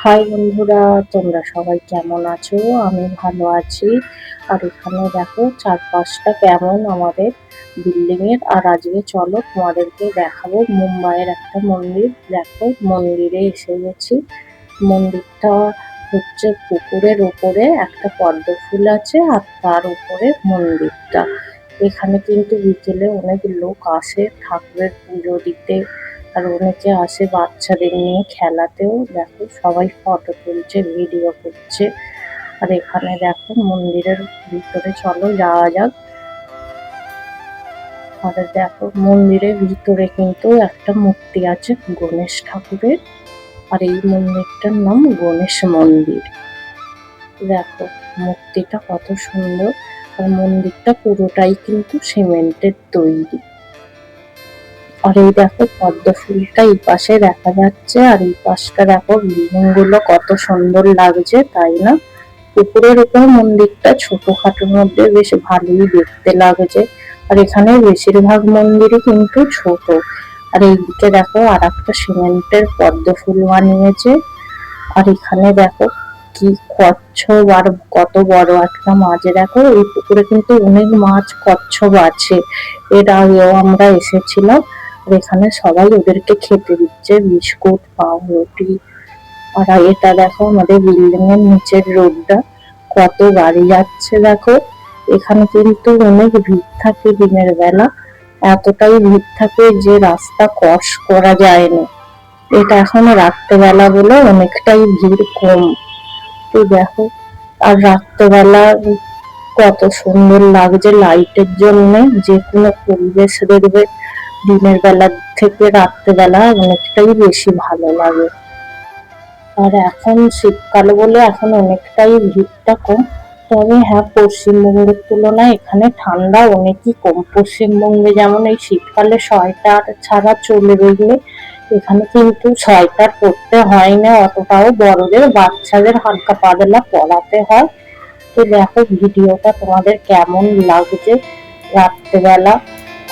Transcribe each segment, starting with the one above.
High বন্ধুরা, তোমরা সবাই কেমন আছো? আমি ভালো আছি। আর এখানে দেখো চারপাশটা কেমন আমাদের বিল্ডিং এর। আর আজকে চলো তোমাদেরকে দেখাবো মুম্বাইয়ের একটা মন্দির। দেখো মন্দিরে এসে গেছি। মন্দিরটা হচ্ছে পুকুরের ওপরে একটা পদ্ম ফুল আছে আর তার উপরে মন্দিরটা। এখানে কিন্তু বিকেলে অনেক লোক আসে ঠাকুরের পুজো দিতে। আর অনেকে আসে বাচ্চাদের নিয়ে খেলাতেও। দেখো সবাই ফটো তুলছে, ভিডিও করছে। আর এখানে দেখো মন্দিরের ভিতরে চলো যাওয়া যাক। আর দেখো মন্দিরের ভিতরে কিন্তু একটা মূর্তি আছে গণেশ ঠাকুরের। আর এই মন্দিরটার নাম গণেশ মন্দির। দেখো মূর্তিটা কত সুন্দর। আর মন্দিরটা পুরোটাই কিন্তু সিমেন্টের তৈরি। আর এই দেখো পদ্ম ফুলটা এই পাশে দেখা যাচ্ছে। আর এই পাশটা দেখো বিল্ডিং গুলো কত সুন্দর লাগছে, তাই না? পুকুরের উপর মন্দিরটা ছোটখাটোর মধ্যে বেশ ভালোই দেখতে লাগছে। আর এখানে বেশিরভাগ মন্দিরই কিন্তু ছোট। আর এইদিকে দেখো আর একটা সিমেন্টের পদ্ম ফুল বানিয়েছে। আর এখানে দেখো কি কচ্ছপ আর কত বড় একটা মাছ। দেখো এই পুকুরে কিন্তু অনেক মাছ কচ্ছপ আছে। এর আগেও আমরা এসেছিলাম। আর এখানে সবাই ওদেরকে খেতে দিচ্ছে বিস্কুট, পাউরুটি। আর এটা দেখো আমাদের বিল্ডিং এর নিচের রোডটা, কত গাড়ি যাচ্ছে দেখো। এখানে কিন্তু অনেক ভিড় থাকে দিনের বেলা। এতটাই ভিড় থাকে যে রাস্তা ক্রস করা যায় না। এটা এখন রাত্রেবেলা বলে অনেকটাই ভিড় কম। তো দেখো আর রাত্রেবেলা কত সুন্দর লাগছে লাইটের জন্য। যে কোনো পরিবেশ দেখবে দিনের বেলার থেকে রাত্রেবেলা অনেকটাই বেশি ভালো লাগে। আর এখন শীতকাল বলে এখন অনেকটাই ভিড়টা কম। তবে হ্যাঁ, পশ্চিমবঙ্গের তুলনায় এখানে ঠান্ডা অনেকই কম। পশ্চিমবঙ্গে যেমন এই শীতকালে সোয়েটার ছাড়া চলবে গেলে, এখানে কিন্তু সোয়েটার পরতে হয় না অতটাও। বড়দের বাচ্চাদের হালকা পাতলা পরাতে হয়। তো দেখো ভিডিওটা তোমাদের কেমন লাগছে রাত্রেবেলা।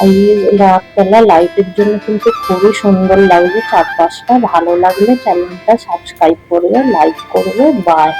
এই রাতবেলা লাইটের জন্য কিন্তু খুবই সুন্দর লাগছে চারপাশটা। ভালো লাগলে চ্যানেলটা সাবস্ক্রাইব করবে, লাইক করবে। বাই।